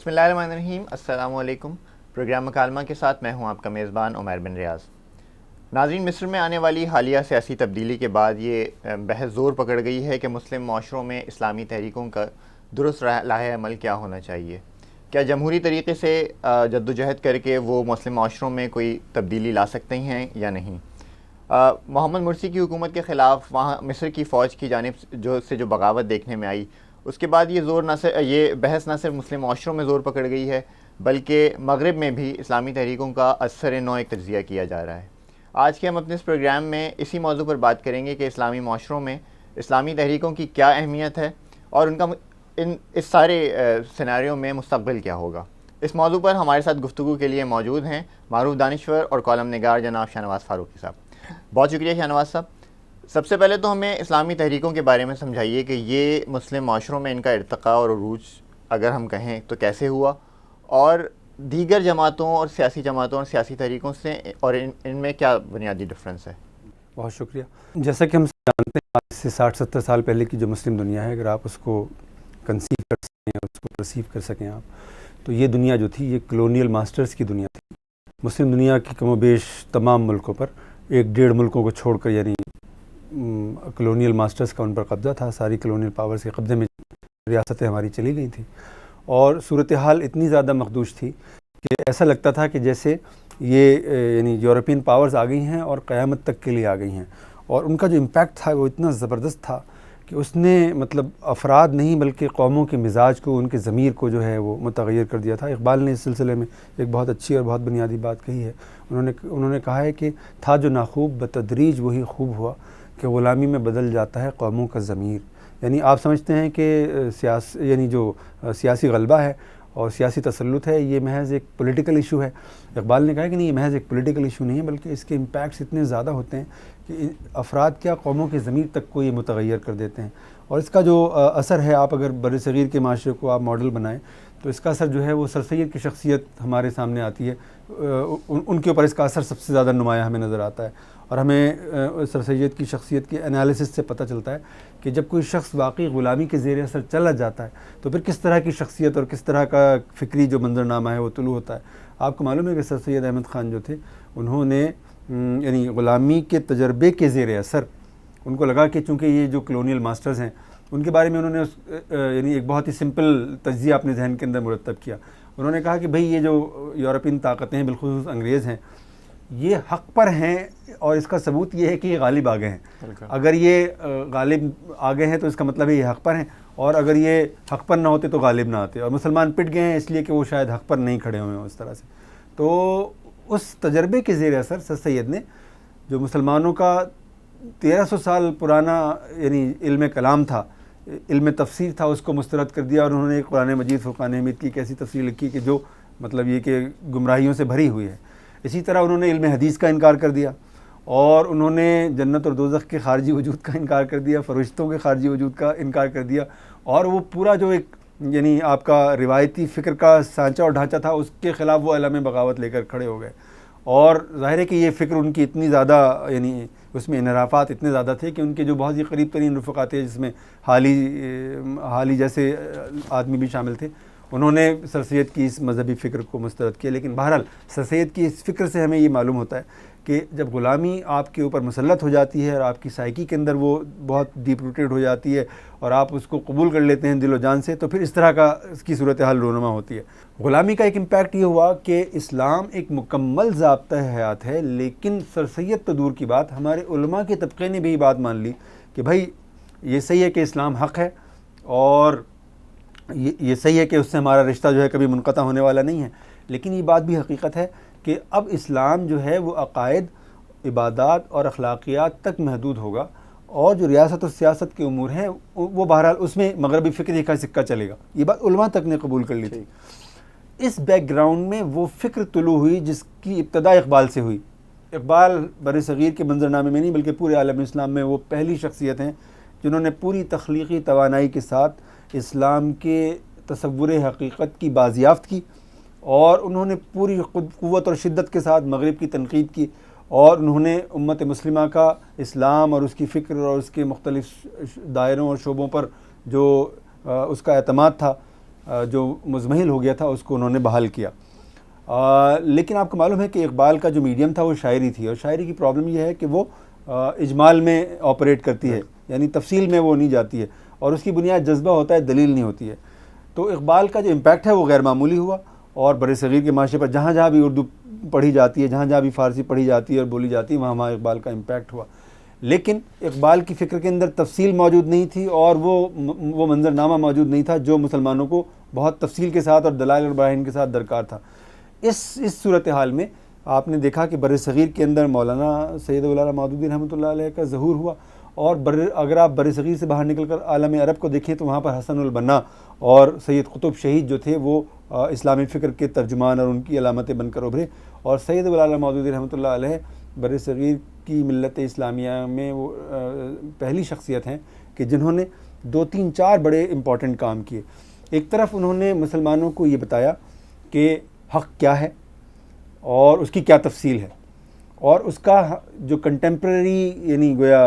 بسم اللہ الرحمن الرحیم. السلام علیکم. پروگرام مکالمہ کے ساتھ میں ہوں آپ کا میزبان عمیر بن ریاض. ناظرین، مصر میں آنے والی حالیہ سیاسی تبدیلی کے بعد یہ بحث زور پکڑ گئی ہے کہ مسلم معاشروں میں اسلامی تحریکوں کا درست لائحہ عمل کیا ہونا چاہیے. کیا جمہوری طریقے سے جدوجہد کر کے وہ مسلم معاشروں میں کوئی تبدیلی لا سکتے ہیں یا نہیں؟ محمد مرسی کی حکومت کے خلاف وہاں مصر کی فوج کی جانب جو بغاوت دیکھنے میں آئی، اس کے بعد یہ بحث نہ صرف مسلم معاشروں میں زور پکڑ گئی ہے بلکہ مغرب میں بھی اسلامی تحریکوں کا اثر نو ایک تجزیہ کیا جا رہا ہے. آج کے ہم اپنے اس پروگرام میں اسی موضوع پر بات کریں گے کہ اسلامی معاشروں میں اسلامی تحریکوں کی کیا اہمیت ہے اور ان کا اس سارے سیناریو میں مستقبل کیا ہوگا. اس موضوع پر ہمارے ساتھ گفتگو کے لیے موجود ہیں معروف دانشور اور کالم نگار جناب شاہنواز فاروقی صاحب. بہت شکریہ شاہنواز صاحب. سب سے پہلے تو ہمیں اسلامی تحریکوں کے بارے میں سمجھائیے کہ یہ مسلم معاشروں میں ان کا ارتقاء اور عروج اگر ہم کہیں تو کیسے ہوا، اور دیگر جماعتوں اور سیاسی جماعتوں اور سیاسی تحریکوں سے اور ان میں کیا بنیادی ڈفرینس ہے. بہت شکریہ. جیسا کہ ہم جانتے ہیں آج سے 60-70 سال پہلے کی جو مسلم دنیا ہے، اگر آپ اس کو کنسیو کر سکیں اور اس کو پرسیو کر سکیں آپ، تو یہ دنیا جو تھی یہ کلونیل ماسٹرز کی دنیا تھی. مسلم دنیا کی کم و بیش تمام ملکوں پر 1-1.5 ملکوں کو چھوڑ کر، یعنی کلونیل ماسٹرز کا ان پر قبضہ تھا. ساری کلونیل پاورز کے قبضے میں ریاستیں ہماری چلی گئی تھیں، اور صورتحال اتنی زیادہ مخدوش تھی کہ ایسا لگتا تھا کہ جیسے یہ یعنی یورپین پاورز آ گئی ہیں اور قیامت تک کے لیے آ گئی ہیں. اور ان کا جو امپیکٹ تھا وہ اتنا زبردست تھا کہ اس نے مطلب افراد نہیں بلکہ قوموں کے مزاج کو، ان کے ضمیر کو جو ہے وہ متغیر کر دیا تھا. اقبال نے اس سلسلے میں ایک بہت اچھی اور بہت بنیادی بات کہی ہے. انہوں نے کہا ہے کہ تھا جو ناخوب بتدریج وہی خوب ہوا کہ غلامی میں بدل جاتا ہے قوموں کا ضمیر. یعنی آپ سمجھتے ہیں کہ یعنی جو سیاسی غلبہ ہے اور سیاسی تسلط ہے یہ محض ایک پولیٹیکل ایشو ہے. اقبال نے کہا کہ نہیں، یہ محض ایک پولیٹیکل ایشو نہیں ہے بلکہ اس کے امپیکٹس اتنے زیادہ ہوتے ہیں کہ افراد کیا قوموں کے ضمیر تک کو یہ متغیر کر دیتے ہیں. اور اس کا جو اثر ہے، آپ اگر بر صغیر کے معاشرے کو آپ ماڈل بنائیں تو اس کا اثر جو ہے وہ سر سید کی شخصیت ہمارے سامنے آتی ہے. ان کے اوپر اس کا اثر سب سے زیادہ نمایاں ہمیں نظر آتا ہے. اور ہمیں سر سید کی شخصیت کے انالیسس سے پتہ چلتا ہے کہ جب کوئی شخص واقعی غلامی کے زیر اثر چلا جاتا ہے تو پھر کس طرح کی شخصیت اور کس طرح کا فکری جو منظرنامہ ہے وہ طلوع ہوتا ہے. آپ کو معلوم ہے کہ سر سید احمد خان جو تھے، انہوں نے یعنی غلامی کے تجربے کے زیر اثر ان کو لگا کہ چونکہ یہ جو کلونیل ماسٹرز ہیں ان کے بارے میں انہوں نے یعنی ایک بہت ہی سمپل تجزیہ اپنے ذہن کے اندر مرتب کیا. انہوں نے کہا کہ بھئی یہ جو یورپین طاقتیں ہیں، بالخصوص انگریز ہیں، یہ حق پر ہیں اور اس کا ثبوت یہ ہے کہ یہ غالب آ گئے ہیں. اگر یہ غالب آ گئے ہیں تو اس کا مطلب ہے یہ حق پر ہیں، اور اگر یہ حق پر نہ ہوتے تو غالب نہ آتے. اور مسلمان پٹ گئے ہیں اس لیے کہ وہ شاید حق پر نہیں کھڑے ہوئے ہیں اس طرح سے. تو اس تجربے کے زیر اثر سر سید نے جو مسلمانوں کا 1300 سال پرانا یعنی علم کلام تھا، علم تفسیر تھا، اس کو مسترد کر دیا. اور انہوں نے قرآن مجید فرقان حمید کی ایک ایسی تفسیر لکھی کہ جو مطلب یہ کہ گمراہیوں سے بھری ہوئی ہے. اسی طرح انہوں نے علم حدیث کا انکار کر دیا، اور انہوں نے جنت اور دوزخ کے خارجی وجود کا انکار کر دیا، فرشتوں کے خارجی وجود کا انکار کر دیا. اور وہ پورا جو ایک یعنی آپ کا روایتی فکر کا سانچہ اور ڈھانچہ تھا اس کے خلاف وہ علم بغاوت لے کر کھڑے ہو گئے. اور ظاہر ہے کہ یہ فکر ان کی اتنی زیادہ یعنی اس میں انحرافات اتنے زیادہ تھے کہ ان کے جو بہت ہی قریب ترین رفقا تھے، جس میں حالی جیسے آدمی بھی شامل تھے، انہوں نے سر سید کی اس مذہبی فکر کو مسترد کیا. لیکن بہرحال سر سید کی اس فکر سے ہمیں یہ معلوم ہوتا ہے کہ جب غلامی آپ کے اوپر مسلط ہو جاتی ہے اور آپ کی سائیکی کے اندر وہ بہت ڈیپ روٹیڈ ہو جاتی ہے اور آپ اس کو قبول کر لیتے ہیں دل و جان سے، تو پھر اس طرح کا اس کی صورتحال رونما ہوتی ہے. غلامی کا ایک امپیکٹ یہ ہوا کہ اسلام ایک مکمل ضابطہ حیات ہے. لیکن سر سید تو دور کی بات، ہمارے علماء کے طبقے نے بھی یہ بات مان لی کہ بھائی یہ صحیح ہے کہ اسلام حق ہے، اور یہ صحیح ہے کہ اس سے ہمارا رشتہ جو ہے کبھی منقطع ہونے والا نہیں ہے. لیکن یہ بات بھی حقیقت ہے کہ اب اسلام جو ہے وہ عقائد، عبادات اور اخلاقیات تک محدود ہوگا، اور جو ریاست اور سیاست کے امور ہیں وہ بہرحال اس میں مغربی فکر کا سکہ چلے گا. یہ بات علماء تک نے قبول کر لی تھی. اس بیک گراؤنڈ میں وہ فکر طلوع ہوئی جس کی ابتدا اقبال سے ہوئی. اقبال بر صغیر کے منظرنامے میں نہیں بلکہ پورے عالم اسلام میں وہ پہلی شخصیت ہیں جنہوں نے پوری تخلیقی توانائی کے ساتھ اسلام کے تصور حقیقت کی بازیافت کی، اور انہوں نے پوری قوت اور شدت کے ساتھ مغرب کی تنقید کی، اور انہوں نے امت مسلمہ کا اسلام اور اس کی فکر اور اس کے مختلف دائروں اور شعبوں پر جو اس کا اعتماد تھا جو مزمحل ہو گیا تھا اس کو انہوں نے بحال کیا. لیکن آپ کو معلوم ہے کہ اقبال کا جو میڈیم تھا وہ شاعری تھی, اور شاعری کی پرابلم یہ ہے کہ وہ اجمال میں آپریٹ کرتی ہے, یعنی تفصیل میں وہ نہیں جاتی ہے, اور اس کی بنیاد جذبہ ہوتا ہے, دلیل نہیں ہوتی ہے. تو اقبال کا جو امپیکٹ ہے وہ غیر معمولی ہوا, اور بر صغیر کے معاشرے پر جہاں جہاں بھی اردو پڑھی جاتی ہے, جہاں جہاں بھی فارسی پڑھی جاتی ہے اور بولی جاتی ہے, وہاں وہاں اقبال کا امپیکٹ ہوا. لیکن اقبال کی فکر کے اندر تفصیل موجود نہیں تھی, اور وہ منظرنامہ موجود نہیں تھا جو مسلمانوں کو بہت تفصیل کے ساتھ اور دلائل اور براہین کے ساتھ درکار تھا. اس صورتحال میں آپ نے دیکھا کہ بر صغیر کے اندر مولانا سید ابوالعلا مودودی رحمۃ اللہ علیہ کا ظہور ہوا, اور اگر آپ بر صغیر سے باہر نکل کر عالم عرب کو دیکھیں تو وہاں پر حسن البنا اور سید قطب شہید جو تھے وہ اسلامی فکر کے ترجمان اور ان کی علامتیں بن کر ابھرے. اور سید ابوالعلا مودودی رحمۃ اللہ علیہ بر صغیر کی ملت اسلامیہ میں وہ پہلی شخصیت ہیں کہ جنہوں نے 2-3-4 بڑے امپورٹنٹ کام کیے. ایک طرف انہوں نے مسلمانوں کو یہ بتایا کہ حق کیا ہے اور اس کی کیا تفصیل ہے, اور اس کا جو کنٹمپریری یعنی گویا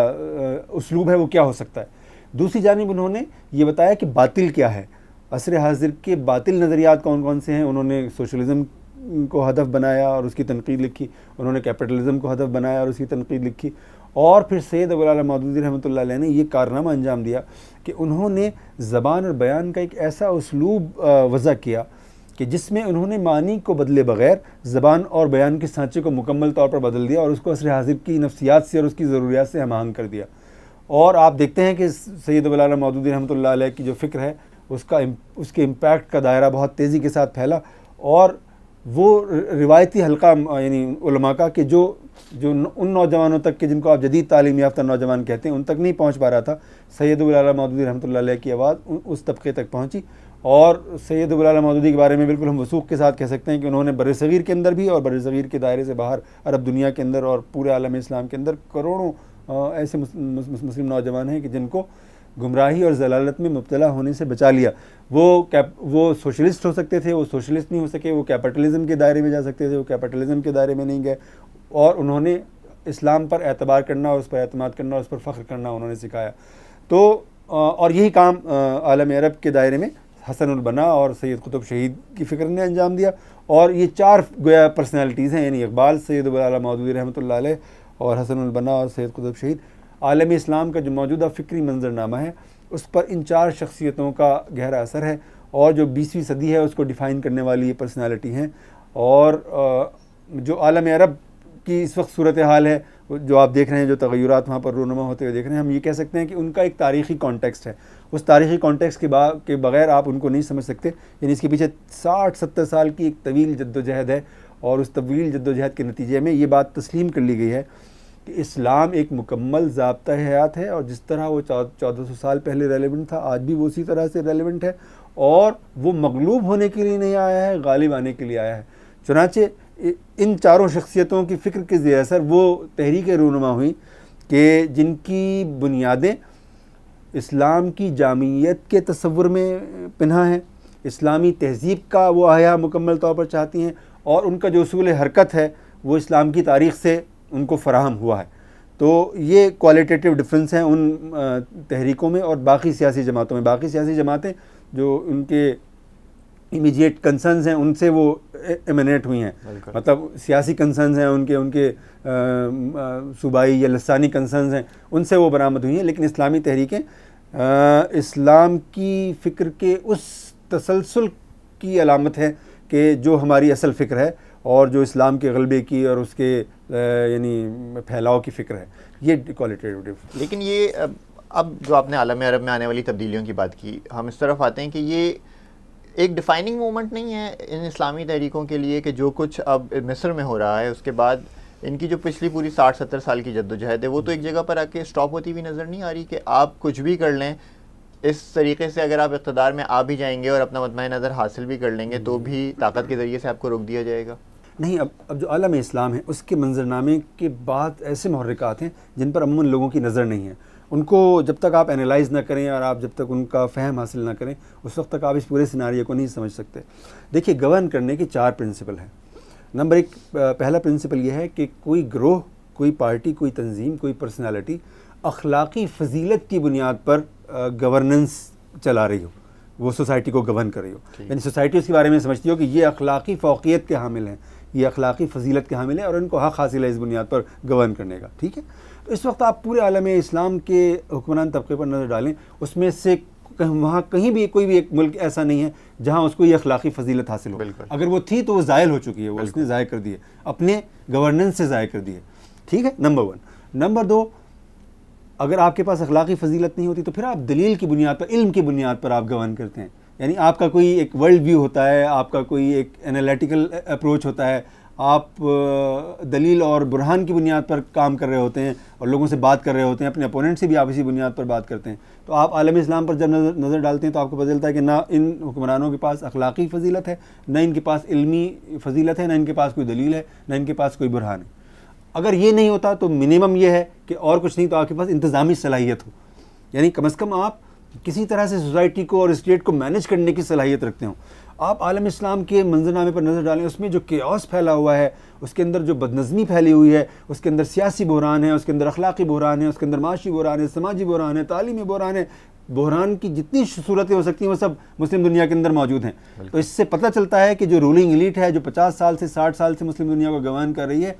اسلوب ہے وہ کیا ہو سکتا ہے. دوسری جانب انہوں نے یہ بتایا کہ باطل کیا ہے, عصر حاضر کے باطل نظریات کون کون سے ہیں. انہوں نے سوشلزم کو ہدف بنایا اور اس کی تنقید لکھی, انہوں نے کیپٹلزم کو ہدف بنایا اور اس کی تنقید لکھی, اور پھر سید ابوالعلا مودودی رحمۃ اللہ علیہ نے یہ کارنامہ انجام دیا کہ انہوں نے زبان اور بیان کا ایک ایسا اسلوب وضع کیا کہ جس میں انہوں نے معنی کو بدلے بغیر زبان اور بیان کے سانچے کو مکمل طور پر بدل دیا, اور اس کو عصر حاضر کی نفسیات سے اور اس کی ضروریات سے ہم آہنگ کر دیا. اور آپ دیکھتے ہیں کہ سید ابوالعلا مودودی رحمۃ اللہ علیہ کی جو فکر ہے اس کے امپیکٹ کا دائرہ بہت تیزی کے ساتھ پھیلا, اور وہ روایتی حلقہ یعنی علماء کا کہ جو ان نوجوانوں تک کہ جن کو آپ جدید تعلیم یافتہ نوجوان کہتے ہیں ان تک نہیں پہنچ پا رہا تھا, سید ابوالعلا مودودی رحمۃ اللہ علیہ کی آواز اس طبقے تک پہنچی. اور سید ابوالعلا مودودی کے بارے میں بالکل ہم وثوق کے ساتھ کہہ سکتے ہیں کہ انہوں نے بر صغیر کے اندر بھی اور بر صغیر کے دائرے سے باہر عرب دنیا کے اندر اور پورے عالم اسلام کے اندر کروڑوں ایسے مسلم نوجوان ہیں کہ جن کو گمراہی اور ضلالت میں مبتلا ہونے سے بچا لیا. وہ سوشلسٹ ہو سکتے تھے, وہ سوشلسٹ نہیں ہو سکے, وہ کیپٹلزم کے دائرے میں جا سکتے تھے, وہ کیپٹلزم کے دائرے میں نہیں گئے, اور انہوں نے اسلام پر اعتبار کرنا اور اس پر اعتماد کرنا اور اس پر فخر کرنا انہوں نے سکھایا. تو اور یہی کام عالم عرب کے دائرے میں حسن البنا اور سید قطب شہید کی فکر نے انجام دیا. اور یہ 4 گویا پرسنالٹیز ہیں, یعنی اقبال, سید ابوالعلا مودودی رحمۃ اللہ علیہ اور حسن البنا اور سید قطب شہید. عالم اسلام کا جو موجودہ فکری منظرنامہ ہے اس پر ان 4 شخصیتوں کا گہرا اثر ہے, اور جو 20ویں صدی ہے اس کو ڈیفائن کرنے والی یہ پرسنالٹی ہیں. اور جو عالم عرب کی اس وقت صورتحال ہے جو آپ دیکھ رہے ہیں, جو تغیرات وہاں پر رونما ہوتے ہوئے دیکھ رہے ہیں, ہم یہ کہہ سکتے ہیں کہ ان کا ایک تاریخی کانٹیکسٹ ہے. اس تاریخی کانٹیکسٹ کے بغیر آپ ان کو نہیں سمجھ سکتے. یعنی اس کے پیچھے 60-70 سال کی ایک طویل جدوجہد ہے, اور اس طویل جدوجہد کے نتیجے میں یہ بات تسلیم کر لی گئی ہے کہ اسلام ایک مکمل ضابطہ حیات ہے, اور جس طرح وہ 1400 سال پہلے ریلیونٹ تھا آج بھی وہ اسی طرح سے ریلیونٹ ہے, اور وہ مغلوب ہونے کے لیے نہیں آیا ہے, غالب آنے کے لیے آیا ہے. چنانچہ ان 4 شخصیتوں کی فکر کے زیر اثر وہ تحریکیں رونما ہوئیں کہ جن کی بنیادیں اسلام کی جامعیت کے تصور میں پنہا ہیں, اسلامی تہذیب کا وہ احیا مکمل طور پر چاہتی ہیں, اور ان کا جو اصول حرکت ہے وہ اسلام کی تاریخ سے ان کو فراہم ہوا ہے. تو یہ کوالٹیٹیو ڈفرینس ہیں ان تحریکوں میں اور باقی سیاسی جماعتوں میں. باقی سیاسی جماعتیں جو ان کے امیجیٹ کنسرنز ہیں ان سے وہ ایمینیٹ ہوئی ہیں, مطلب سیاسی کنسرنز ہیں ان کے صوبائی یا لسانی کنسرنز ہیں ان سے وہ برآمد ہوئی ہیں. لیکن اسلامی تحریکیں اسلام کی فکر کے اس تسلسل کی علامت ہے کہ جو ہماری اصل فکر ہے, اور جو اسلام کے غلبے کی اور اس کے یعنی پھیلاؤ کی فکر ہے. یہ کوالٹیٹیو. لیکن یہ اب جو آپ نے عالم عرب میں آنے والی تبدیلیوں کی بات کی, ہم اس طرف آتے ہیں کہ یہ ایک ڈیفائننگ مومنٹ نہیں ہے ان اسلامی تحریکوں کے لیے کہ جو کچھ اب مصر میں ہو رہا ہے اس کے بعد ان کی جو پچھلی پوری 60-70 سال کی جدوجہد ہے وہ تو ایک جگہ پر آ کے اسٹاپ ہوتی ہوئی نظر نہیں آ رہی کہ آپ کچھ بھی کر لیں, اس طریقے سے اگر آپ اقتدار میں آ بھی جائیں گے اور اپنا مطمع نظر حاصل بھی کر لیں گے تو بھی طاقت کے ذریعے سے آپ کو روک دیا جائے گا. نہیں, اب جو عالم اسلام ہے اس کے منظرنامے کے بعد ایسے محرکات ہیں جن پر عموماً لوگوں کی نظر نہیں ہے. ان کو جب تک آپ انالائز نہ کریں اور آپ جب تک ان کا فہم حاصل نہ کریں اس وقت تک آپ اس پورے سیناریو کو نہیں سمجھ سکتے. دیکھیے, گورن کرنے کے 4 پرنسپل ہیں. نمبر 1, پہلا پرنسپل یہ ہے کہ کوئی گروہ, کوئی پارٹی, کوئی تنظیم, کوئی پرسنالٹی اخلاقی فضیلت کی بنیاد پر گورننس چلا رہی ہو. وہ سوسائٹی کو گورن کر رہی ہو. یعنی سوسائٹی اس کے بارے میں سمجھتی ہو کہ یہ اخلاقی فوقیت کے حامل ہیں, یہ اخلاقی فضیلت کے حامل ہیں اور ان کو حق حاصل ہے اس بنیاد پر گورن کرنے کا. ٹھیک ہے, تو اس وقت آپ پورے عالم اسلام کے حکمران طبقے پر نظر ڈالیں, اس میں سے وہاں کہیں بھی کوئی بھی ایک ملک ایسا نہیں ہے جہاں اس کو یہ اخلاقی فضیلت حاصل ہو. اگر وہ تھی تو وہ زائل ہو چکی ہے, وہ اس نے ضائع کر دی ہے, اپنے گورننس سے ضائع کر دی ہے. ٹھیک ہے, نمبر 1. نمبر 2, اگر آپ کے پاس اخلاقی فضیلت نہیں ہوتی تو پھر آپ دلیل کی بنیاد پر, علم کی بنیاد پر آپ گورن کرتے ہیں. یعنی آپ کا کوئی ایک ورلڈ ویو ہوتا ہے, آپ کا کوئی ایک انالیٹیکل اپروچ ہوتا ہے, آپ دلیل اور برہان کی بنیاد پر کام کر رہے ہوتے ہیں اور لوگوں سے بات کر رہے ہوتے ہیں, اپنے اپوننٹ سے بھی آپ اسی بنیاد پر بات کرتے ہیں. تو آپ عالم اسلام پر جب نظر ڈالتے ہیں تو آپ کو پتہ چلتا ہے کہ نہ ان حکمرانوں کے پاس اخلاقی فضیلت ہے, نہ ان کے پاس علمی فضیلت ہے, نہ ان کے پاس کوئی دلیل ہے, نہ ان کے پاس کوئی برہان ہے. اگر یہ نہیں ہوتا تو منیمم یہ ہے کہ اور کچھ نہیں تو آپ کے پاس انتظامی صلاحیت ہو, یعنی کم از کم آپ کسی طرح سے سوسائٹی کو اور اسٹیٹ کو مینیج کرنے کی صلاحیت رکھتے ہوں. آپ عالم اسلام کے منظرنامے پر نظر ڈالیں, اس میں جو کیوس پھیلا ہوا ہے, اس کے اندر جو بدنظمی پھیلی ہوئی ہے, اس کے اندر سیاسی بحران ہے, اس کے اندر اخلاقی بحران ہے, اس کے اندر معاشی بحران ہے, سماجی بحران ہے, تعلیمی بحران ہے. بحران کی جتنی صورتیں ہو سکتی ہیں وہ سب مسلم دنیا کے اندر موجود ہیں. تو اس سے پتہ چلتا ہے کہ جو رولنگ ایلیٹ ہے, جو 50 سال سے 60 سال سے مسلم دنیا کو گورن کر رہی ہے,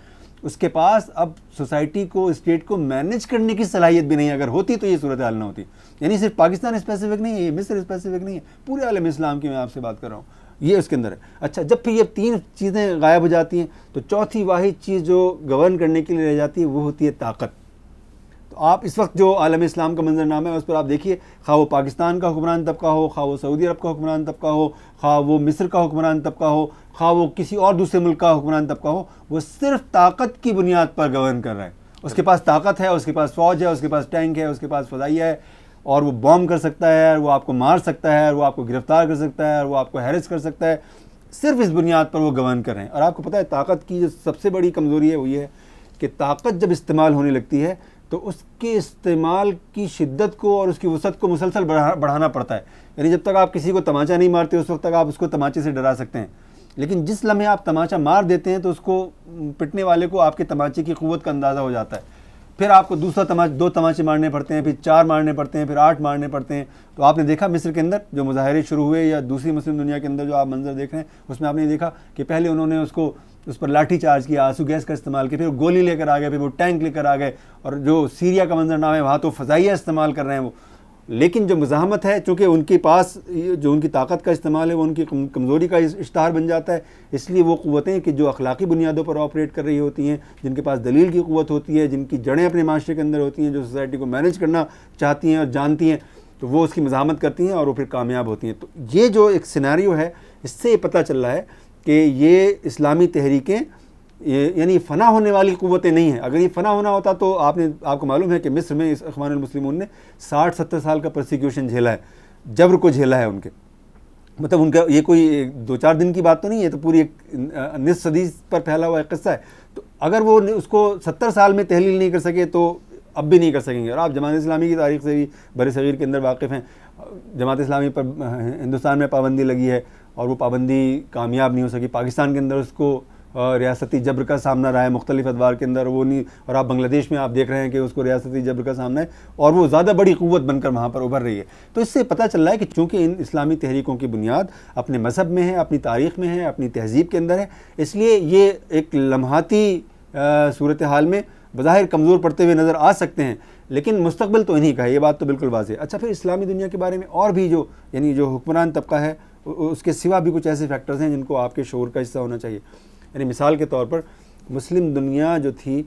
اس کے پاس اب سوسائٹی کو, اسٹیٹ کو مینیج کرنے کی صلاحیت بھی نہیں ہے. اگر ہوتی تو یہ صورتحال نہ ہوتی. یعنی صرف پاکستان اسپیسیفک نہیں ہے, یہ مصر اسپیسیفک نہیں ہے, پورے عالم اسلام کی میں آپ سے بات کر رہا ہوں, یہ اس کے اندر ہے. اچھا, جب پھر یہ 3 چیزیں غائب ہو جاتی ہیں تو چوتھی واحد چیز جو گورن کرنے کے لیے رہ جاتی ہے وہ ہوتی ہے طاقت. تو آپ اس وقت جو عالم اسلام کا منظرنامہ ہے اس پر آپ دیکھیے, خواہ وہ پاکستان کا حکمران طبقہ ہو, خواہ وہ سعودی عرب کا حکمران طبقہ ہو, خواہ وہ مصر کا حکمران طبقہ ہو, خواہ وہ کسی اور دوسرے ملک کا حکمران طبقہ ہو, وہ صرف طاقت کی بنیاد پر گورن کر رہا ہے. اس کے پاس طاقت ہے, اس کے پاس فوج ہے, اس کے پاس ٹینک ہے, اس کے پاس فضائیہ ہے, اور وہ بوم کر سکتا ہے, وہ آپ کو مار سکتا ہے, وہ آپ کو گرفتار کر سکتا ہے, وہ آپ کو ہیرس کر سکتا ہے. صرف اس بنیاد پر وہ گورن کر رہے ہیں. اور آپ کو پتہ ہے طاقت کی جو سب سے بڑی کمزوری ہے وہ یہ ہے کہ طاقت جب استعمال ہونے لگتی ہے تو اس کے استعمال کی شدت کو اور اس کی وسعت کو مسلسل بڑھانا پڑتا ہے. یعنی جب تک آپ کسی کو تماچا نہیں مارتے اس وقت تک آپ اس کو تماچے سے ڈرا سکتے ہیں, لیکن جس لمحے آپ تماچا مار دیتے ہیں تو اس کو پٹنے والے کو آپ کے تماچے کی قوت کا اندازہ ہو جاتا ہے. پھر آپ کو دوسرا 2 تماچے مارنے پڑتے ہیں, پھر 4 مارنے پڑتے ہیں, پھر 8 مارنے پڑتے ہیں. تو آپ نے دیکھا مصر کے اندر جو مظاہرے شروع ہوئے یا دوسری مسلم دنیا کے اندر جو آپ منظر دیکھ رہے ہیں اس میں آپ نے دیکھا کہ پہلے انہوں نے اس پر لاٹھی چارج کیا, آنسو گیس کا استعمال کیا, پھر وہ گولی لے کر آ گئے, پھر وہ ٹینک لے کر آ گئے. اور جو سیریا کا منظرنامہ ہے وہاں تو فضائیہ استعمال کر رہے ہیں وہ. لیکن جو مزاحمت ہے, چونکہ ان کے پاس جو ان کی طاقت کا استعمال ہے وہ ان کی کمزوری کا اشتہار بن جاتا ہے, اس لیے وہ قوتیں کہ جو اخلاقی بنیادوں پر آپریٹ کر رہی ہوتی ہیں, جن کے پاس دلیل کی قوت ہوتی ہے, جن کی جڑیں اپنے معاشرے کے اندر ہوتی ہیں, جو سوسائٹی کو مینیج کرنا چاہتی ہیں اور جانتی ہیں, تو وہ اس کی مزاحمت کرتی ہیں اور وہ پھر کامیاب ہوتی ہیں. تو یہ جو ایک سیناریو ہے اس سے یہ پتہ چل رہا ہے کہ یہ اسلامی تحریکیں یعنی فنا ہونے والی قوتیں نہیں ہیں. اگر یہ فنا ہونا ہوتا تو آپ کو معلوم ہے کہ مصر میں اس اخوان المسلمون نے 60-70 سال کا پرسیکیوشن جھیلا ہے, جبر کو جھیلا ہے ان کے. مطلب ان کا یہ کوئی 2-4 دن کی بات تو نہیں ہے, تو پوری ایک نصف صدی پر پھیلا ہوا ایک قصہ ہے. تو اگر وہ اس کو 70 سال میں تحلیل نہیں کر سکے تو اب بھی نہیں کر سکیں گے. اور آپ جماعت اسلامی کی تاریخ سے بھی بر صغیر کے اندر واقف ہیں. جماعت اسلامی پر ہندوستان میں پابندی لگی ہے اور وہ پابندی کامیاب نہیں ہو سکی. پاکستان کے اندر اس کو ریاستی جبر کا سامنا رہا ہے مختلف ادوار کے اندر, وہ نہیں. اور آپ بنگلہ دیش میں آپ دیکھ رہے ہیں کہ اس کو ریاستی جبر کا سامنا ہے اور وہ زیادہ بڑی قوت بن کر وہاں پر ابھر رہی ہے. تو اس سے پتہ چل رہا ہے کہ چونکہ ان اسلامی تحریکوں کی بنیاد اپنے مذہب میں ہے, اپنی تاریخ میں ہے, اپنی تہذیب کے اندر ہے, اس لیے یہ ایک لمحاتی صورتحال میں بظاہر کمزور پڑتے ہوئے نظر آ سکتے ہیں, لیکن مستقبل تو انہی کا ہے, یہ بات تو بالکل واضح ہے. اچھا, پھر اسلامی دنیا کے بارے میں اور بھی جو حکمران طبقہ ہے اس کے سوا بھی کچھ ایسے فیکٹرز ہیں جن کو آپ کے شعور کا حصہ ہونا چاہیے. یعنی مثال کے طور پر مسلم دنیا جو تھی,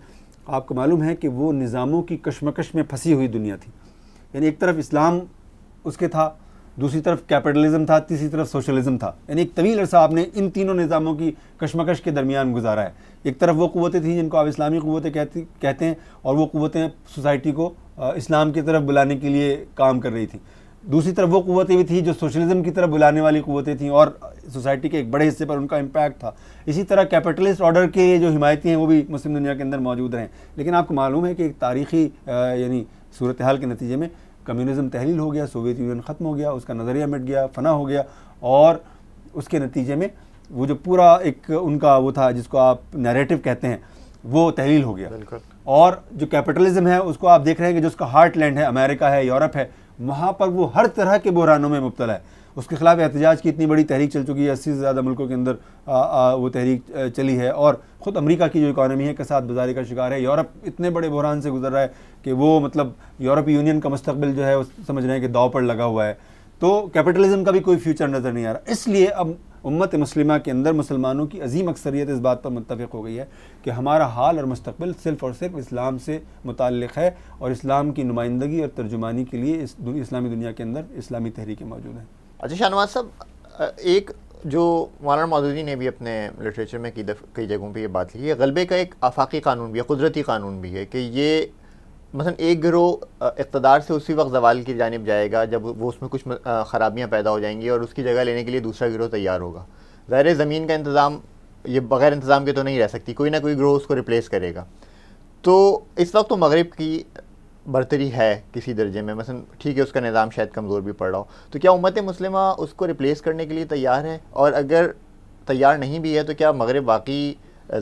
آپ کو معلوم ہے کہ وہ نظاموں کی کشمکش میں پھنسی ہوئی دنیا تھی. یعنی ایک طرف اسلام اس کے تھا, دوسری طرف کیپٹلزم تھا, تیسری طرف سوشلزم تھا. یعنی ایک طویل عرصہ آپ نے ان تینوں نظاموں کی کشمکش کے درمیان گزارا ہے. ایک طرف وہ قوتیں تھیں جن کو آپ اسلامی قوتیں کہتے ہیں, اور وہ قوتیں سوسائٹی کو اسلام کی طرف بلانے کے لیے کام کر رہی تھیں. دوسری طرف وہ قوتیں بھی تھیں جو سوشلزم کی طرف بلانے والی قوتیں تھیں اور سوسائٹی کے ایک بڑے حصے پر ان کا امپیکٹ تھا. اسی طرح کیپٹلسٹ آرڈر کے جو حمایتی ہیں وہ بھی مسلم دنیا کے اندر موجود رہیں. لیکن آپ کو معلوم ہے کہ ایک تاریخی یعنی صورتحال کے نتیجے میں کمیونزم تحلیل ہو گیا, سوویت یونین ختم ہو گیا, اس کا نظریہ مٹ گیا, فنا ہو گیا, اور اس کے نتیجے میں وہ جو پورا ایک ان کا وہ تھا جس کو آپ نیریٹو کہتے ہیں وہ تحلیل ہو گیا. اور جو کیپٹلزم ہے اس کو آپ دیکھ رہے ہیں کہ جو اس کا ہارٹ لینڈ ہے, امریکہ ہے, یورپ ہے, وہاں پر وہ ہر طرح کے بحرانوں میں مبتلا ہے. اس کے خلاف احتجاج کی اتنی بڑی تحریک چل چکی ہے, 80 سے زیادہ ملکوں کے اندر وہ تحریک چلی ہے, اور خود امریکہ کی جو اکانومی ہے کساد بازاری کا شکار ہے. یورپ اتنے بڑے بحران سے گزر رہا ہے کہ وہ مطلب یورپی یونین کا مستقبل جو ہے وہ سمجھ رہے ہیں کہ داؤ پر لگا ہوا ہے. تو کیپٹلزم کا بھی کوئی فیوچر نظر نہیں آ رہا. اس لیے اب امت مسلمہ کے اندر مسلمانوں کی عظیم اکثریت اس بات پر متفق ہو گئی ہے کہ ہمارا حال اور مستقبل صرف اور صرف اسلام سے متعلق ہے, اور اسلام کی نمائندگی اور ترجمانی کے لیے اس اسلامی دنیا کے اندر اسلامی تحریکیں موجود ہیں. اچھا شاہ نواز صاحب, ایک جو مولانا مودودی نے بھی اپنے لٹریچر میں کئی جگہوں پہ یہ بات لکھی ہے, غلبے کا ایک آفاقی قانون بھی ہے, قدرتی قانون بھی ہے, کہ یہ مثلا ایک گروہ اقتدار سے اسی وقت زوال کی جانب جائے گا جب وہ اس میں کچھ خرابیاں پیدا ہو جائیں گی, اور اس کی جگہ لینے کے لیے دوسرا گروہ تیار ہوگا. ظاہر زمین کا انتظام یہ بغیر انتظام کے تو نہیں رہ سکتی, کوئی نہ کوئی گروہ اس کو ریپلیس کرے گا. تو اس وقت تو مغرب کی برتری ہے کسی درجے میں, مثلا ٹھیک ہے اس کا نظام شاید کمزور بھی پڑ رہا ہو, تو کیا امت مسلمہ اس کو ریپلیس کرنے کے لیے تیار ہے؟ اور اگر تیار نہیں بھی ہے تو کیا مغرب واقعی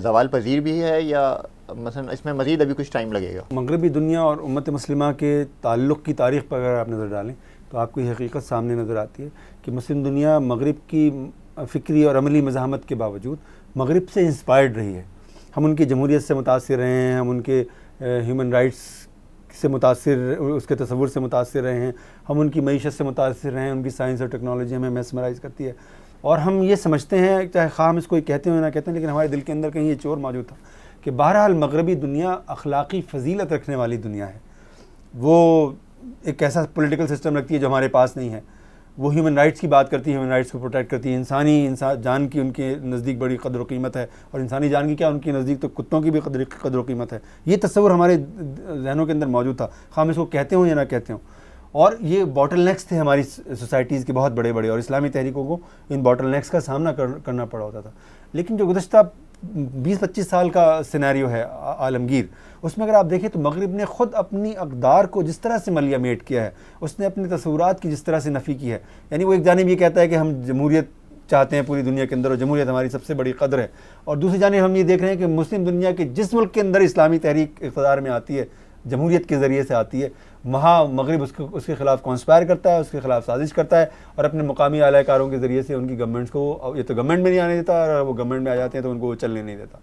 زوال پذیر بھی ہے, یا مثلا اس میں مزید ابھی کچھ ٹائم لگے گا؟ مغربی دنیا اور امت مسلمہ کے تعلق کی تاریخ پر اگر آپ نظر ڈالیں تو آپ کو یہ حقیقت سامنے نظر آتی ہے کہ مسلم دنیا مغرب کی فکری اور عملی مزاحمت کے باوجود مغرب سے انسپائرڈ رہی ہے. ہم ان کی جمہوریت سے متاثر رہے ہیں, ہم ان کے ہیومن رائٹس سے متاثر, اس کے تصور سے متاثر رہے ہیں, ہم ان کی معیشت سے متاثر رہے ہیں, ان کی سائنس اور ٹیکنالوجی ہمیں میسمرائز کرتی ہے, اور ہم یہ سمجھتے ہیں, چاہے خواہ ہم اس کو کہتے ہیں نہ کہتے ہیں, لیکن ہمارے دل کے اندر کہیں یہ چور موجود تھا کہ بہرحال مغربی دنیا اخلاقی فضیلت رکھنے والی دنیا ہے. وہ ایک ایسا پولیٹیکل سسٹم رکھتی ہے جو ہمارے پاس نہیں ہے. وہ ہیومن رائٹس کی بات کرتی ہے, ہیومن رائٹس کو پروٹیکٹ کرتی ہے. انسان جان کی ان کے نزدیک بڑی قدر و قیمت ہے, اور انسانی جان کی کیا, ان کے نزدیک تو کتوں کی بھی قدر و قیمت ہے. یہ تصور ہمارے ذہنوں کے اندر موجود تھا, خواہ ہم اس کو کہتے ہوں یا نہ کہتے ہوں. اور یہ باٹل نیکس تھے ہماری سوسائٹیز کے بہت بڑے بڑے, اور اسلامی تحریکوں کو ان باٹل نیکس کا سامنا کرنا پڑا ہوتا تھا. لیکن جو گزشتہ 20-25 سال کا سینیریو ہے عالمگیر, اس میں اگر آپ دیکھیں تو مغرب نے خود اپنی اقدار کو جس طرح سے ملیہ میٹ کیا ہے, اس نے اپنے تصورات کی جس طرح سے نفی کی ہے. یعنی وہ ایک جانب یہ کہتا ہے کہ ہم جمہوریت چاہتے ہیں پوری دنیا کے اندر, اور جمہوریت ہماری سب سے بڑی قدر ہے, اور دوسری جانب ہم یہ دیکھ رہے ہیں کہ مسلم دنیا کے جس ملک کے اندر اسلامی تحریک اقتدار میں آتی ہے, جمہوریت کے ذریعے سے آتی ہے, وہاں مغرب اس کے خلاف کانسپائر کرتا ہے, اس کے خلاف سازش کرتا ہے, اور اپنے مقامی اعلی کاروں کے ذریعے سے ان کی گورنمنٹس کو, یہ تو گورنمنٹ میں نہیں آنے دیتا, اور وہ گورنمنٹ میں آ جاتے ہیں تو ان کو وہ چلنے نہیں دیتا.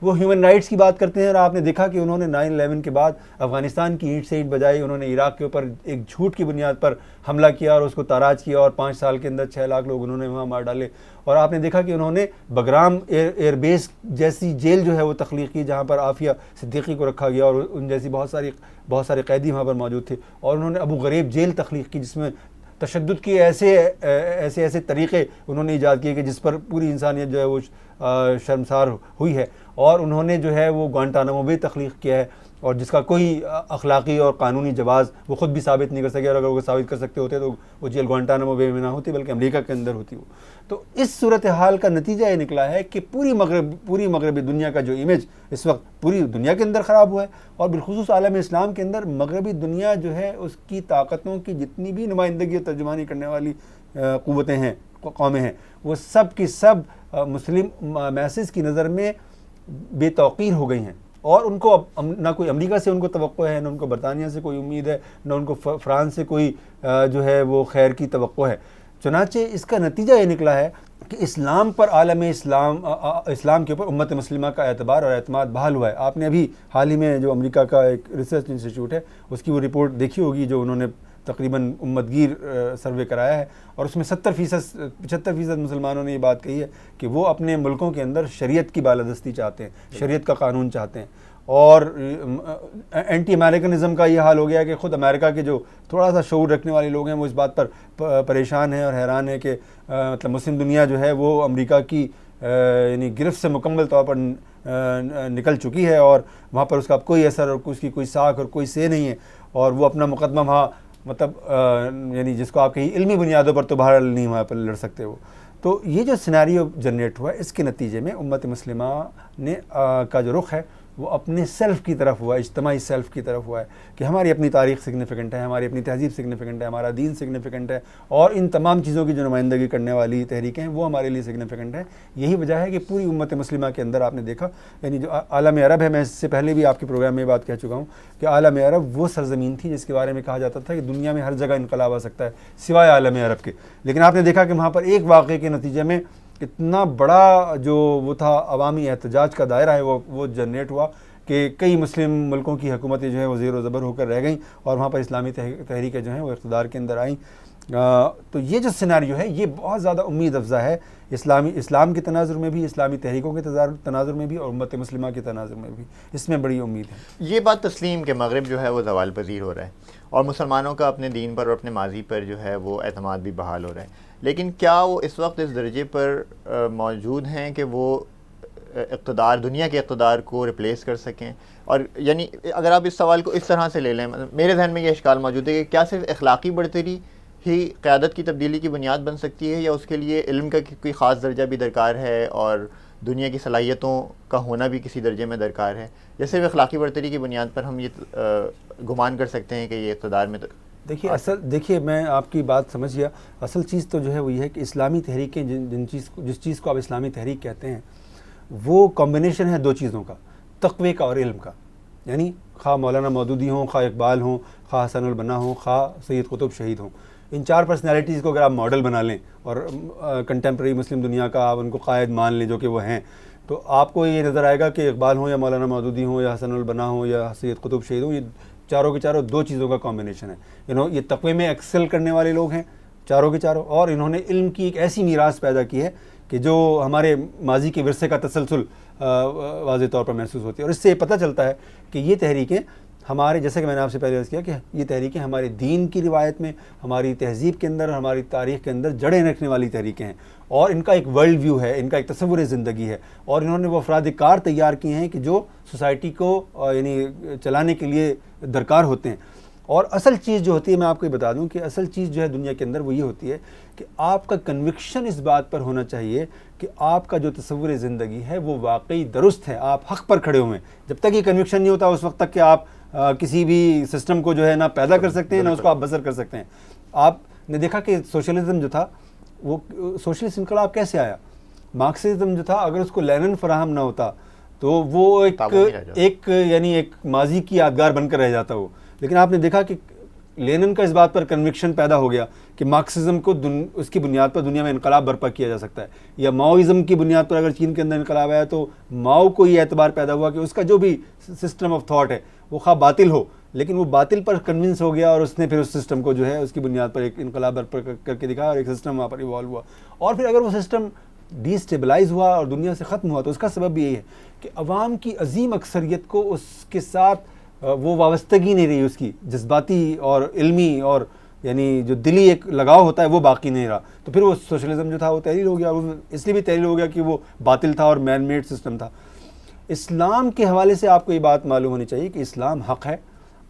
وہ ہیومن رائٹس کی بات کرتے ہیں, اور آپ نے دیکھا کہ انہوں نے 9/11 کے بعد افغانستان کی اینٹ سے اینٹ بجائی, انہوں نے عراق کے اوپر ایک جھوٹ کی بنیاد پر حملہ کیا اور اس کو تاراج کیا, اور 5 سال کے اندر 6 لاکھ لوگ انہوں نے وہاں مار ڈالے. اور آپ نے دیکھا کہ انہوں نے بگرام ایئر بیس جیسی جیل جو ہے وہ تخلیق کی, جہاں پر عافیہ صدیقی کو رکھا گیا, اور ان جیسی بہت سارے قیدی وہاں پر موجود تھے. اور انہوں نے ابو غریب جیل تخلیق کی, جس میں تشدد کے ایسے طریقے انہوں نے ایجاد کیے کہ جس پر پوری انسانیت جو ہے وہ شرمسار ہوئی ہے. اور انہوں نے جو ہے وہ گوانٹانامو بے تخلیق کیا ہے, اور جس کا کوئی اخلاقی اور قانونی جواز وہ خود بھی ثابت نہیں کر سکے, اور اگر وہ ثابت کر سکتے ہوتے تو وہ جیل گوانٹانامو بے میں نہ ہوتی بلکہ امریکہ کے اندر ہوتی. وہ تو اس صورتحال کا نتیجہ یہ نکلا ہے کہ پوری مغربی دنیا کا جو امیج اس وقت پوری دنیا کے اندر خراب ہوا ہے, اور بالخصوص عالم اسلام کے اندر مغربی دنیا جو ہے اس کی طاقتوں کی جتنی بھی نمائندگی اور ترجمانی کرنے والی قوتیں ہیں, قومیں ہیں, وہ سب کی سب مسلم میسز کی نظر میں بے توقیر ہو گئی ہیں. اور ان کو نہ کوئی امریکہ سے ان کو توقع ہے, نہ ان کو برطانیہ سے کوئی امید ہے, نہ ان کو فرانس سے کوئی جو ہے وہ خیر کی توقع ہے. چنانچہ اس کا نتیجہ یہ نکلا ہے کہ اسلام پر, عالم اسلام کے اوپر امت مسلمہ کا اعتبار اور اعتماد بحال ہوا ہے. آپ نے ابھی حال ہی میں جو امریکہ کا ایک ریسرچ انسٹیٹیوٹ ہے اس کی وہ رپورٹ دیکھی ہوگی, جو انہوں نے تقریباً امت گیر سروے کرایا ہے, اور اس میں 75% مسلمانوں نے یہ بات کہی ہے کہ وہ اپنے ملکوں کے اندر شریعت کی بالادستی چاہتے ہیں, شریعت کا قانون چاہتے ہیں. اور اینٹی امریکنزم کا یہ حال ہو گیا کہ خود امریکہ کے جو تھوڑا سا شعور رکھنے والے لوگ ہیں وہ اس بات پر پریشان ہیں اور حیران ہیں کہ مطلب مسلم دنیا جو ہے وہ امریکہ کی یعنی گرفت سے مکمل طور پر نکل چکی ہے, اور وہاں پر اس کا کوئی اثر اور اس کی کوئی ساکھ اور کوئی سے نہیں ہے, اور وہ اپنا مقدمہ وہاں مطلب یعنی جس کو آپ کہیں علمی بنیادوں پر تو بہرحال نہیں وہاں پر لڑ سکتے وہ. تو یہ جو سینیریو جنریٹ ہوا ہے, اس کے نتیجے میں امت مسلمہ نے کا جو رخ ہے وہ اپنے سیلف کی طرف ہوا ہے، اجتماعی سیلف کی طرف ہوا ہے کہ ہماری اپنی تاریخ سگنیفیکنٹ ہے، ہماری اپنی تہذیب سگنیفیکنٹ ہے، ہمارا دین سگنیفیکنٹ ہے، اور ان تمام چیزوں کی جو نمائندگی کرنے والی تحریکیں ہیں وہ ہمارے لیے سگنیفیکنٹ ہیں. یہی وجہ ہے کہ پوری امت مسلمہ کے اندر آپ نے دیکھا، یعنی جو عالم عرب ہے، میں اس سے پہلے بھی آپ کے پروگرام میں یہ بات کہہ چکا ہوں کہ عالم عرب وہ سرزمین تھی جس کے بارے میں کہا جاتا تھا کہ دنیا میں ہر جگہ انقلاب آ سکتا ہے سوائے عالم عرب کے. لیکن آپ نے دیکھا کہ وہاں پر ایک واقعے کے نتیجے میں اتنا بڑا جو وہ تھا عوامی احتجاج کا دائرہ ہے وہ جنریٹ ہوا کہ کئی مسلم ملکوں کی حکومتیں جو ہیں وہ زیر و زبر ہو کر رہ گئیں، اور وہاں پر اسلامی تحریکیں جو ہیں وہ اقتدار کے اندر آئیں. تو یہ جو سیناریو ہے یہ بہت زیادہ امید افزا ہے اسلام کے تناظر میں بھی، اسلامی تحریکوں کے تناظر میں بھی، اور امت مسلمہ کے تناظر میں بھی. اس میں بڑی امید ہے. یہ بات تسلیم کہ مغرب جو ہے وہ زوال پذیر ہو رہا ہے اور مسلمانوں کا اپنے دین پر اور اپنے ماضی پر جو ہے وہ اعتماد بھی بحال ہو رہا ہے، لیکن کیا وہ اس وقت اس درجے پر موجود ہیں کہ وہ اقتدار، دنیا کے اقتدار کو ریپلیس کر سکیں؟ اور یعنی اگر آپ اس سوال کو اس طرح سے لے لیں، میرے ذہن میں یہ اشکال موجود ہے کہ کیا صرف اخلاقی برتری ہی قیادت کی تبدیلی کی بنیاد بن سکتی ہے، یا اس کے لیے علم کا کوئی خاص درجہ بھی درکار ہے اور دنیا کی صلاحیتوں کا ہونا بھی کسی درجے میں درکار ہے، یا صرف اخلاقی برتری کی بنیاد پر ہم یہ گمان کر سکتے ہیں کہ یہ اقتدار میں دیکھیے میں آپ کی بات سمجھ گیا. اصل چیز تو جو ہے وہ یہ ہے کہ اسلامی تحریکیں جس چیز کو آپ اسلامی تحریک کہتے ہیں وہ کمبینیشن ہے دو چیزوں کا، تقوی کا اور علم کا. یعنی خواہ مولانا مودودی ہوں، خواہ اقبال ہوں، خواہ حسن البنا ہوں، خواہ سید قطب شہید ہوں، ان چار پرسنالٹیز کو اگر آپ ماڈل بنا لیں اور کنٹمپریری مسلم دنیا کا آپ ان کو قائد مان لیں جو کہ وہ ہیں، تو آپ کو یہ نظر آئے گا کہ اقبال ہوں یا مولانا مودودی ہوں یا حسن البنا ہوں یا سید قطب شہید ہوں، یہ چاروں کے چاروں دو چیزوں کا کمبینیشن ہے. یہ تقوی میں ایکسل کرنے والے لوگ ہیں چاروں کے چاروں، اور انہوں نے علم کی ایک ایسی میراث پیدا کی ہے کہ جو ہمارے ماضی کے ورثے کا تسلسل واضح طور پر محسوس ہوتی ہے. اور اس سے یہ پتہ چلتا ہے کہ یہ تحریکیں ہمارے، جیسے کہ میں نے آپ سے پہلے عرض کیا کہ یہ تحریکیں ہمارے دین کی روایت میں، ہماری تہذیب کے اندر، ہماری تاریخ کے اندر جڑیں رکھنے والی تحریکیں ہیں، اور ان کا ایک ورلڈ ویو ہے، ان کا ایک تصور زندگی ہے، اور انہوں نے وہ افراد کار تیار کیے ہیں کہ جو سوسائٹی کو یعنی چلانے کے لیے درکار ہوتے ہیں. اور اصل چیز جو ہوتی ہے، میں آپ کو یہ بتا دوں کہ اصل چیز جو ہے دنیا کے اندر وہ یہ ہوتی ہے کہ آپ کا کنوکشن اس بات پر ہونا چاہیے کہ آپ کا جو تصور زندگی ہے وہ واقعی درست ہے، آپ حق پر کھڑے ہوئے ہیں. جب تک یہ کنوکشن نہیں ہوتا اس وقت تک کہ آپ کسی بھی سسٹم کو جو ہے نہ پیدا کر سکتے ہیں نہ اس کو آپ بسر کر سکتے ہیں. آپ نے دیکھا کہ سوشلزم جو تھا، وہ سوشلسٹ انقلاب کیسے آیا؟ مارکسزم جو تھا اگر اس کو لینن فراہم نہ ہوتا تو وہ ایک یعنی ایک ماضی کی یادگار بن کر رہ جاتا وہ. لیکن آپ نے دیکھا کہ لینن کا اس بات پر کنوکشن پیدا ہو گیا کہ مارکسزم کو اس کی بنیاد پر دنیا میں انقلاب برپا کیا جا سکتا ہے، یا ماؤزم کی بنیاد پر اگر چین کے اندر انقلاب آیا تو ماؤ کو یہ اعتبار پیدا ہوا کہ اس کا جو بھی سسٹم آف تھاٹ ہے وہ خواہ باطل ہو، لیکن وہ باطل پر کنونس ہو گیا، اور اس نے پھر اس سسٹم کو جو ہے اس کی بنیاد پر ایک انقلاب برپا کر کے دکھایا، اور ایک سسٹم وہاں پر ایوالو ہوا. اور پھر اگر وہ سسٹم ڈی اسٹیبلائز ہوا اور دنیا سے ختم ہوا تو اس کا سبب بھی یہی ہے کہ عوام کی عظیم اکثریت کو اس کے ساتھ وہ وابستگی نہیں رہی، اس کی جذباتی اور علمی اور یعنی جو دلی ایک لگاؤ ہوتا ہے وہ باقی نہیں رہا. تو پھر وہ سوشلزم جو تھا وہ تحلیل ہو گیا، اور اس لیے بھی تحلیل ہو گیا کہ وہ باطل تھا اور مین میڈ سسٹم تھا. اسلام کے حوالے سے آپ کو یہ بات معلوم ہونی چاہیے کہ اسلام حق ہے،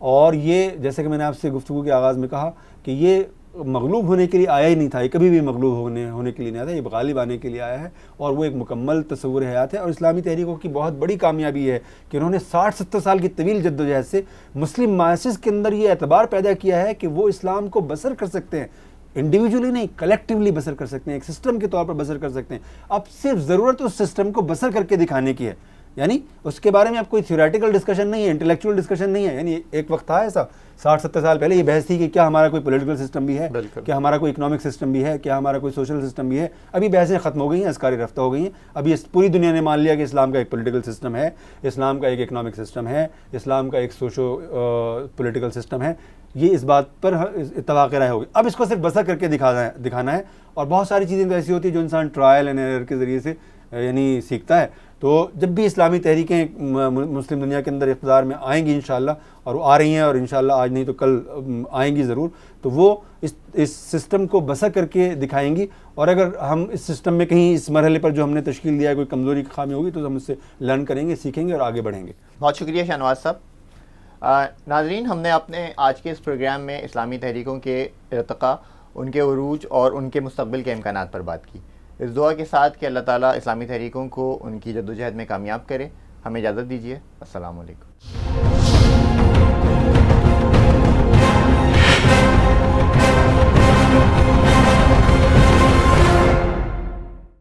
اور یہ جیسے کہ میں نے آپ سے گفتگو کے آغاز میں کہا کہ یہ مغلوب ہونے کے لیے آیا ہی نہیں تھا، یہ کبھی بھی مغلوب ہونے کے لیے نہیں آیا تھا، یہ غالب آنے کے لیے آیا ہے، اور وہ ایک مکمل تصور حیات ہے. اور اسلامی تحریکوں کی بہت بڑی کامیابی ہے کہ انہوں نے 60-70 سال کی طویل جدوجہد سے مسلم ماسز کے اندر یہ اعتبار پیدا کیا ہے کہ وہ اسلام کو بسر کر سکتے ہیں، انڈیویجولی نہیں کلیکٹیولی بسر کر سکتے ہیں، ایک سسٹم کے طور پر بسر کر سکتے ہیں. اب صرف ضرورت اس سسٹم کو بسر کر کے دکھانے کی ہے، یعنی اس کے بارے میں اب کوئی تھیوریٹیکل ڈسکشن نہیں ہے، انٹلیکچوئل ڈسکشن نہیں ہے. یعنی ایک وقت تھا ایسا 60-70 سال پہلے یہ بحث تھی کہ کیا ہمارا کوئی پولیٹیکل سسٹم بھی ہے، کیا ہمارا کوئی اکنامک سسٹم بھی ہے، کیا ہمارا کوئی سوشل سسٹم بھی ہے. ابھی بحثیں ختم ہو گئی ہیں، ازکاری رفتہ ہو گئی ہیں. ابھی پوری دنیا نے مان لیا کہ اسلام کا ایک پولیٹیکل سسٹم ہے، اسلام کا ایک اکنامک سسٹم ہے، اسلام کا ایک سوشو پولیٹیکل سسٹم ہے. یہ اس بات پر اتفاق رائے ہوگی. اب اس کو صرف بسر کر کے دکھانا ہے. اور بہت ساری چیزیں ایسی ہوتی ہیں جو انسان ٹرائل اینڈ ایرر کے ذریعے سے یعنی سیکھتا ہے. تو جب بھی اسلامی تحریکیں مسلم دنیا کے اندر اقتدار میں آئیں گی انشاءاللہ، اور وہ آ رہی ہیں اور انشاءاللہ آج نہیں تو کل آئیں گی ضرور، تو وہ اس سسٹم کو بسر کر کے دکھائیں گی. اور اگر ہم اس سسٹم میں کہیں اس مرحلے پر جو ہم نے تشکیل دیا ہے کوئی کمزوری کی خامی ہوگی تو ہم اس سے لرن کریں گے، سیکھیں گے اور آگے بڑھیں گے. بہت شکریہ شاہنواز صاحب. ناظرین، ہم نے اپنے آج کے اس پروگرام میں اسلامی تحریکوں کے ارتقاء، ان کے عروج اور ان کے مستقبل کے امکانات پر بات کی، اس دعا کے ساتھ کہ اللہ تعالیٰ اسلامی تحریکوں کو ان کی جدوجہد میں کامیاب کرے. ہمیں اجازت دیجیے. السلام علیکم.